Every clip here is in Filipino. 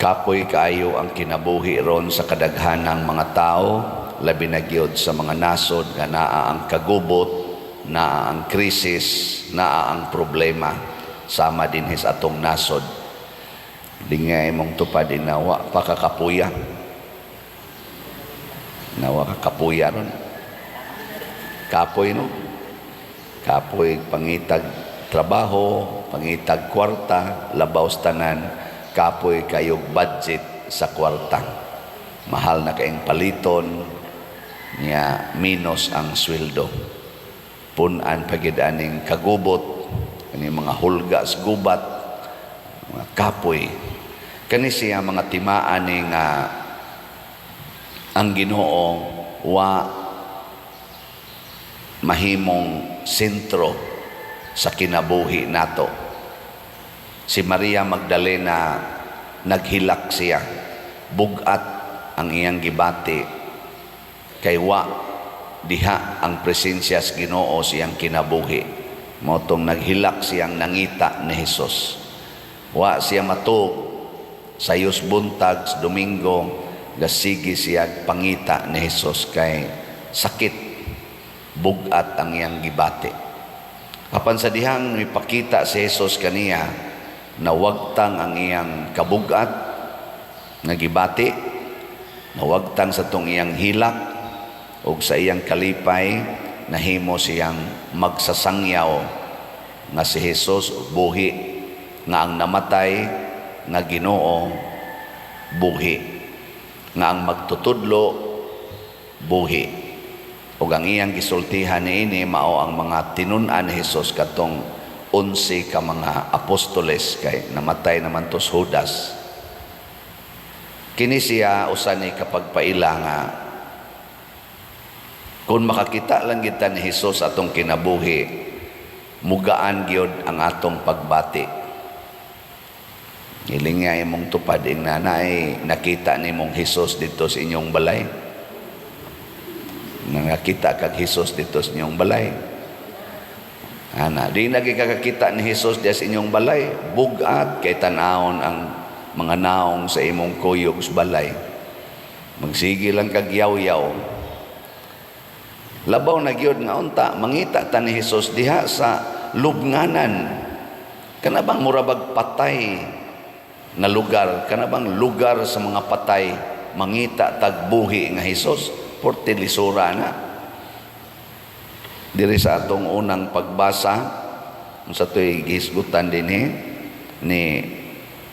Kapoy kaayo ang kinabuhi ron sa kadaghanang mga tao, labi na gyud sa mga nasod nga naa ang kagubot, naa ang krisis, naa ang problema sama din sa atong nasod. Dingay mong tupad inawa pakakapuya. Nawa kakapuya ron. Kapoy no. Kapoy pangitag trabaho, pangitag kwarta, labaw sa tanan, kapoy kayog budget sa kwarta. Mahal na kayong paliton niya minus ang sweldo. Punan pagid aning kagubot, kani mga hulga sa gubat, mga kapoy. Kani siya mga timaan ni nga ang Ginoo wa mahimong sentro sa kinabuhi nato. Si Maria Magdalena naghilak siya, bugat ang iyang gibati kay wa diha ang presensya sa Ginoo siyang kinabuhi. Motong naghilak siyang nangita ni Hesus. Wa siya matug sayos buntag sa Domingo gasigi siya pangita ni Hesus kay sakit, bugat ang iyang gibati. Apan sa dihang ipakita si Hesus kaniya nawagtang ang iyang kabugat nga gibati, nawagtang sa tong iyang hilak ug sa iyang kalipay nahimo siyang magsasangyaw nga si Hesus buhi, nga ang namatay nga Ginoo buhi, nga ang magtutudlo buhi. Ug ang iyang gisultihan niini mao ang mga tinun-an ni Hesus katong 11 ka mga apostoles kay namatay naman tos Judas. Kini siya usa ni kapagpaila nga kung makakita lang kita ni Hesus atong kinabuhi, mugaan gyud ang atong pagbati. Ilingay mong tupad ing nanay, nakita ni mong Hesus dito sa inyong balay. Nakita kag Hesus dito sa inyong balay. Ana, di nagkakakita ni Hesus diya sa inyong balay, bugat kay tan-awon ang mga naong sa imong kuyog sa balay. Magsige lang kag yaw-yaw. Labaw na gyud nga unta mangita ta ni Hesus diha sa lubnganan. Kana bang murabag patay na lugar, kana bang lugar sa mga patay mangita tagbuhi nga Hesus, porte lisura na. Diri sa atong unang pagbasa sa to'y gisgutan din ni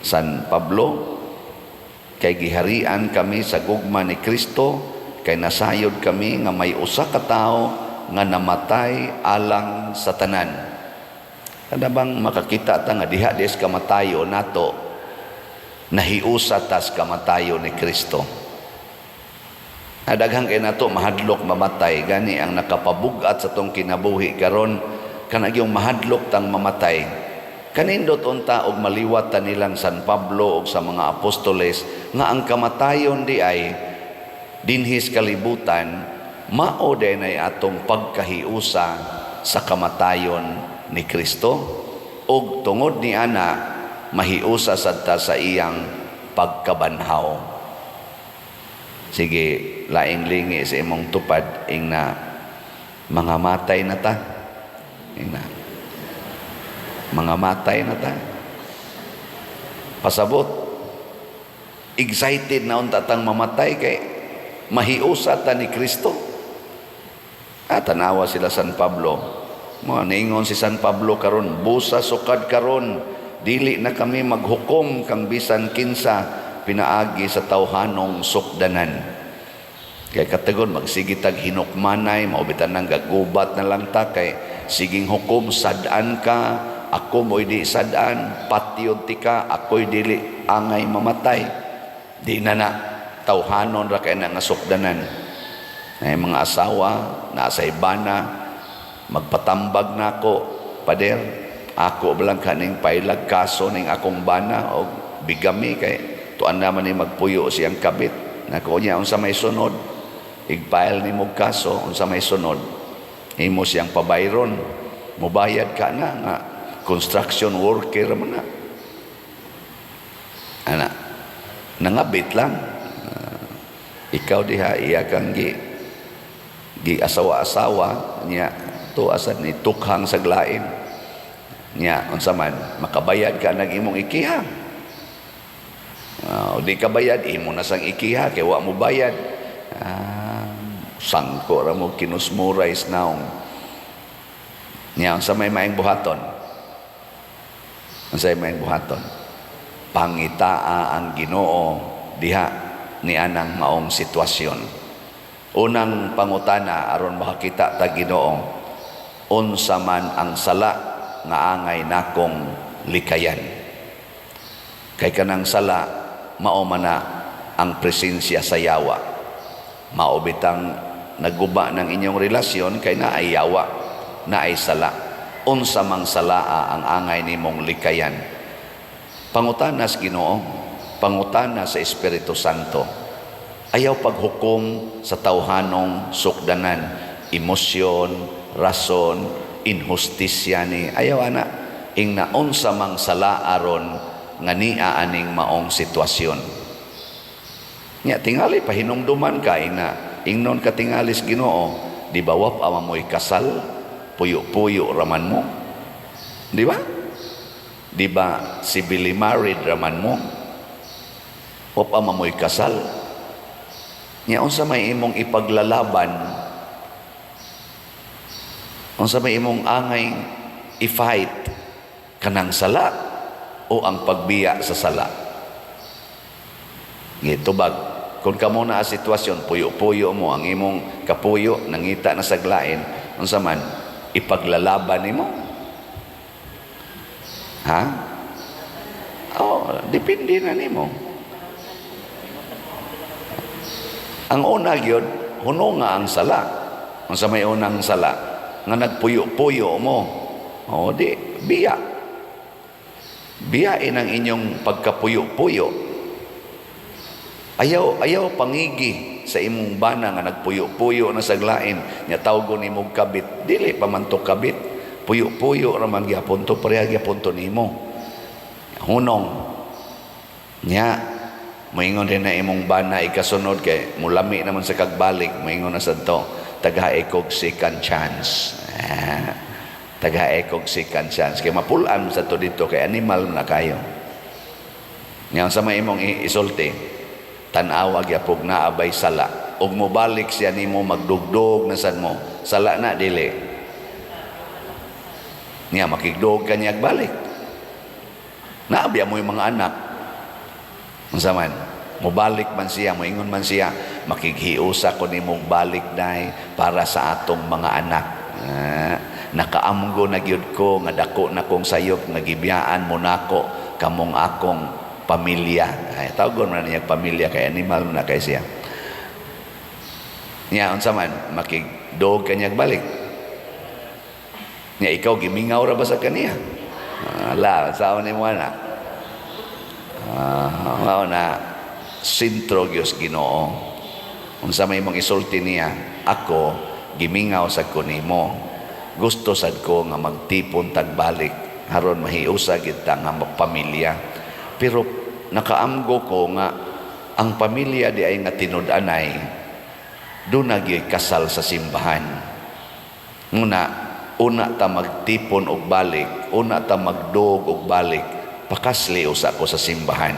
San Pablo, kay giharian kami sa gugma ni Kristo, kay nasayod kami nga may usa ka tawo nga namatay alang sa tanan. Kada bang makakita ta nga diha des kamatayo nato, nahiusa tas kamatayo ni Kristo. Daghang kay nato mahadlok mamatay, gani ang nakapabugat sa tong kinabuhi karon kanagyong mahadlok tang mamatay. Kanindot unta og maliwat ta nilang San Pablo og sa mga apostoles nga ang kamatayon di ay dinhis kalibutan, mao dinay atong pagkahiusa sa kamatayon ni Kristo, ug tungod ni ana mahiusa sadta sa iyang pagkabanhaw. Sige, laing lingi sa imong tupad ing na mga matay na ta. Ing na mga matay na ta. Pasabot, excited na unta tang mamatay kay mahiusa ta ni Kristo. Tanawa sila San Pablo. Mga niingon si San Pablo karon, busa sukad karon, dili na kami maghukom kang bisan kinsa pinaagi sa tawhanong sukdanan. Kaya katagon magsigitag hinukmanay, maubitan ng gagubat na lang ta, kay siging hukom sadaan ka, ako mo'y di sadaan, patiyod ti ka, ako'y dili angay mamatay. Di na tawhanon ra kay na nga sukdanan. Ay mga asawa, nasa ibana, magpatambag na ako, pader, ako bilang kaning pailag kaso ning akong bana o bigami kay tuan naman ni magpuyo siyang kabit. Nako niya unsa may sunod, igpail ni mo kaso unsa may sunod, imo siyang pabayron, mubayad ka na nga construction worker man na. Ana, nangabit lang. Ikaw diha iya kang gi asawa-asawa niya to asad ni tukhang saglain niya unsa man makabayad ka nag imong ikiha. Di ka bayad imo na sang ikiha kay wa mo bayad. Sangko ra mo kinusmurais naong niya unsa may maing buhaton. Unsa may maing buhaton? Pangitaa ang Ginoo diha ni anang maong sitwasyon. Unang pangutana aron makakita ta Ginoo, unsa man ang sala nga angay nakong likayan. Kay kanang sala mao man na ang presensya sa yawa. Mao bitang naguba ng inyong relasyon kay naay yawa, naay sala. Unsa mang salaa ang angay nimong likayan. Pangutana sa Ginoo, pangutana sa Espiritu Santo. Ayaw paghukom sa tawhanong sukdanan, emosyon, rason, inhustisya ni. Ayaw ana, ing naunsa mang sala aron nga niya aning maong sitwasyon. Nya tingali pahinumduman ka ina ingnon ka tingalis Ginoo, di ba wa pa mamoy kasal, puyo-puyo raman mo. Di ba? Di ba civilly married raman mo? Wa pa mamoy kasal. Nya unsa may imong ipaglalaban? Unsa may imong angay i-fight kanang sala o ang pagbiya sa sala? Gitubag kung kamo na sitwasyon puyo-puyo mo ang imong kapuyo nangita na saglain, unsa man ipaglalaban nimo? Ha? Depende na nimo. Ang una gyud huno nga ang sala. Unsa may unang sala nga nagpuyo-puyo mo? Di biya. Biyain ang inyong pagkapuyo-puyo. Ayaw pangigi sa imong bana nga nagpuyo-puyo na saglain nya tawgon nimo kabit, dili pa man to kabit, puyo-puyo ra man gyapon to, pareha gyapon to nimo. Hunong nya moingon din na imong bana ikasunod kay mulami naman sa kagbalik, moingon na sadto tagahae kog second chance. Tagahae kog second chance kay mapulan sa to dito kay animal na kayo. Nya sa may imong isulti tanawa gyapog naabay sala ug mobalik siya nimo magdugdog na sad mo sala na dili niya makigdog kanya balik naabi mo yung mga anak unsa man mobalik man siya moingon man siya makighiusa ko nimong balik dai para sa atong mga anak. Nakaamgo na gyud ko nga dako na kong sayop nga gibiyaan mo nako kamong akong pamilya. Tawgon man niya pamilya kay animal na kay siya. Niya unsa man makigdog kanya balik. Niya ikaw gimingaw ra ba sa kaniya? Saon ni mo na. Mao na sentro Dios Ginoo. Unsa may imong isulti niya, ako gimingaw sa kunimo. Gusto sad ko nga magtipon tag balik aron mahiusa gid ta nga pamilya. Pero nakaamgo ko nga ang pamilya di ay nga tinud-anay doon nagyoy kasal sa simbahan. Una ta magtipon og balik, una ta magdog og balik, pakasli usa ko sa simbahan.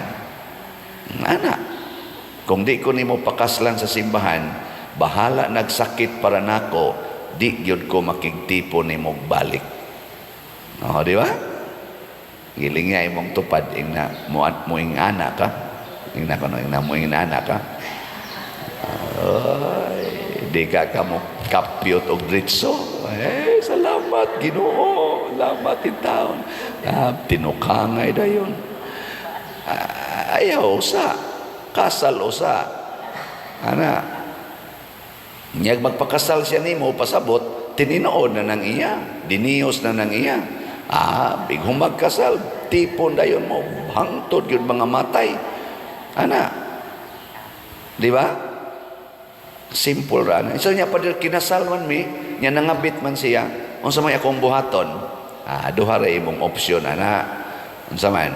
Ana, kung di ko nimo pakaslan sa simbahan, bahala nagsakit para nako, di gyud ko makigtipon nimo balik. Di ba? Giling nga imong tupad ingna muat mo ing ana ka ingna kono ingna mo ing ana ka di ka mo kapyot og dritso salamat Ginoo salamat in taon tinukangay dayon ayaw usa kasal usa ana nyag magpakasal siya nimo pasabot tininood na nang iya diniyos na nang iya bighong magkasal, tipon dayon mo, hangtod yun mga matay. Ana, di ba? Simple ra. Isa niya pa kinasal man mi, niya nangabit man siya, unsa may akong buhaton, duha ra imong opsyon, ana. Unsa man,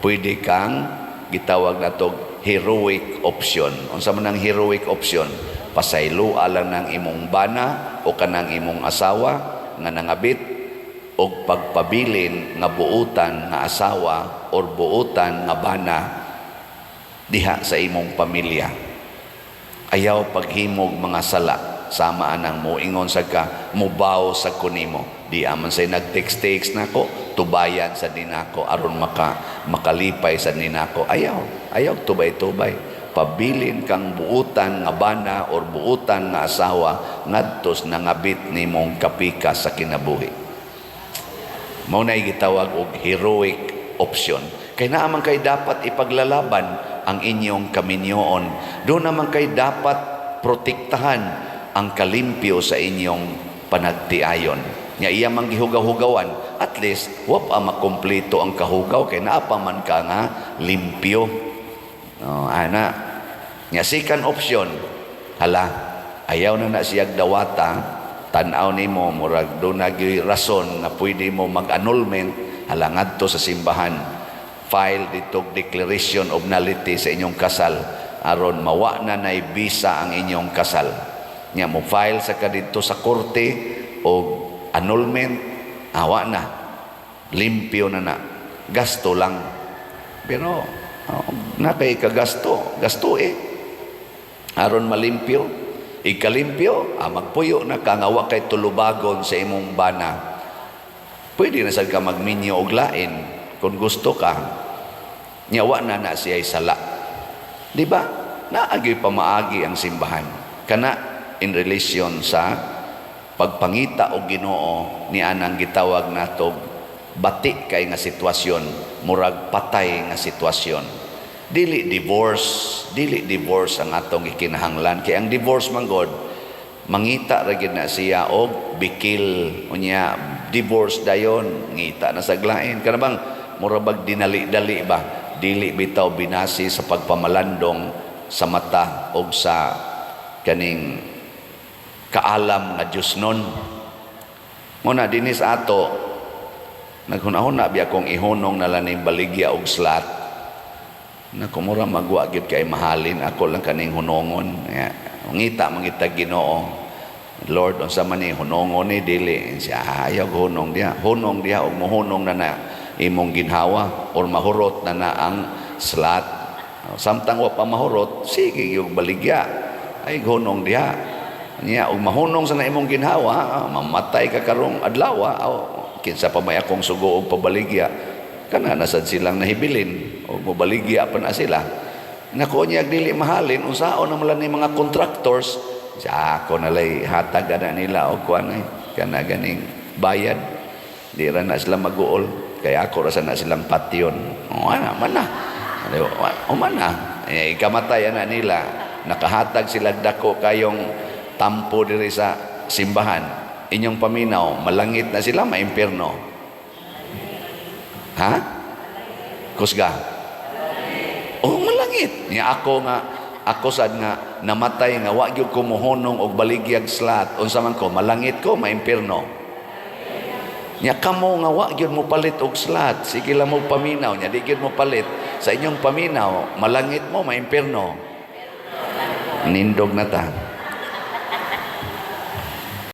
pwede kang gitawag na to heroic option. Unsa man ang heroic option? Pasayloa lang ng imong bana o kanang imong asawa nga nangabit o pagpabilin nga buutan nga asawa or buutan nga bana diha sa imong pamilya. Ayaw paghimog mga sala, sama anang mo ingon sa ka, mubaw sa kunimo. Di aman say nag-text nako, tubayan sa dinako aron makalipay sa dinako. Ayaw tubay-tubay. Pabilin kang buutan nga bana or buutan nga asawa ngadtos nangabit nimong kapika sa kinabuhi. Mao nay gitawag og heroic option. Kay naa man kay dapat ipaglalaban ang inyong kaminyoon. Doon naman kay dapat protektahan ang kalimpyo sa inyong panagtiayon. Nga iya mang gihugaw-hugawan, at least wa pa makumpleto ang kahugaw kay naa pa man ka nga limpyo. Ana. Nga second option, hala, ayaw na siyag dawata, tanaw nimo murag do na gyud rason na pwede mo mag-annulment hala ngadto sa simbahan. File ditog declaration of nullity sa inyong kasal aron mawa na nay bisa ang inyong kasal. Nya mo file sa kadto sa korte o annulment, awa na. Limpyo na. Gasto lang. Pero na kay kagasto, gasto aron malimpyo. Ikalimpyo, magpuyo na kangawa kay tulubagon sa imong bana. Pwede na sad ka magminyo og lain kung gusto ka. Nyawa na siya sala. Di ba? Naagi pamaagi ang simbahan. Kana in relation sa pagpangita og Ginoo ni anang gitawag nato bati kay nga sitwasyon, murag patay nga sitwasyon. Dili divorce ang atong ikinahanglan. Kaya ang divorce man God, mangita ra gid na siya og bikil. Unya divorce dayon, ngita na sa glain. Kana bang murabag dinali-dali ba? Dili bitaw binasi sa pagpamalandong sa mata og sa kaning kaalam nga Dios nun. Muna dinis ato naghunahuna biya kong ihunong na laning baligya og slat. Na kumura magwa gyud kay mahalin ako lang kaning hunongon. Ngita mangita Ginoo. Lord, unsa man ni hunongon ni dili siya ayaw hunong diha. Hunong diha og mohunong na imong ginhawa or mahurot na ang slat. Samtang wa pa mahurot, sige yung baligya. Ay hunong diha. Niya og mahunong sa na imong ginhawa, mamatay ka karong adlaw, kinsa pa may akong sugo og pabaligya. Kana nasad silang nahibilin o mobaligya pa na sila. Nako niya dili mahalin unsaon naman ni mga contractors sa ako nalay hatag na nila og kuan kana ganing bayad. Di ra na sila maguol kaya ako ra na silang patyon. Ana man na. Man na. Ikamatay na nila. Nakahatag sila dako kayong tampo diri sa simbahan. Inyong paminaw, malangit na sila, maimpierno. Ha? Kusga? Oh, malangit. Niya ako sad nga namatay nga wa gyud ko mohunong og baligyag slat. Unsa man ko, malangit ko, maimpierno. Niya kamo nga wa gyud mo palit og slat. Sige lang mo paminaw niya, di gyud mo palit. Sa inyong paminaw, malangit mo, maimpierno. Nindog na ta.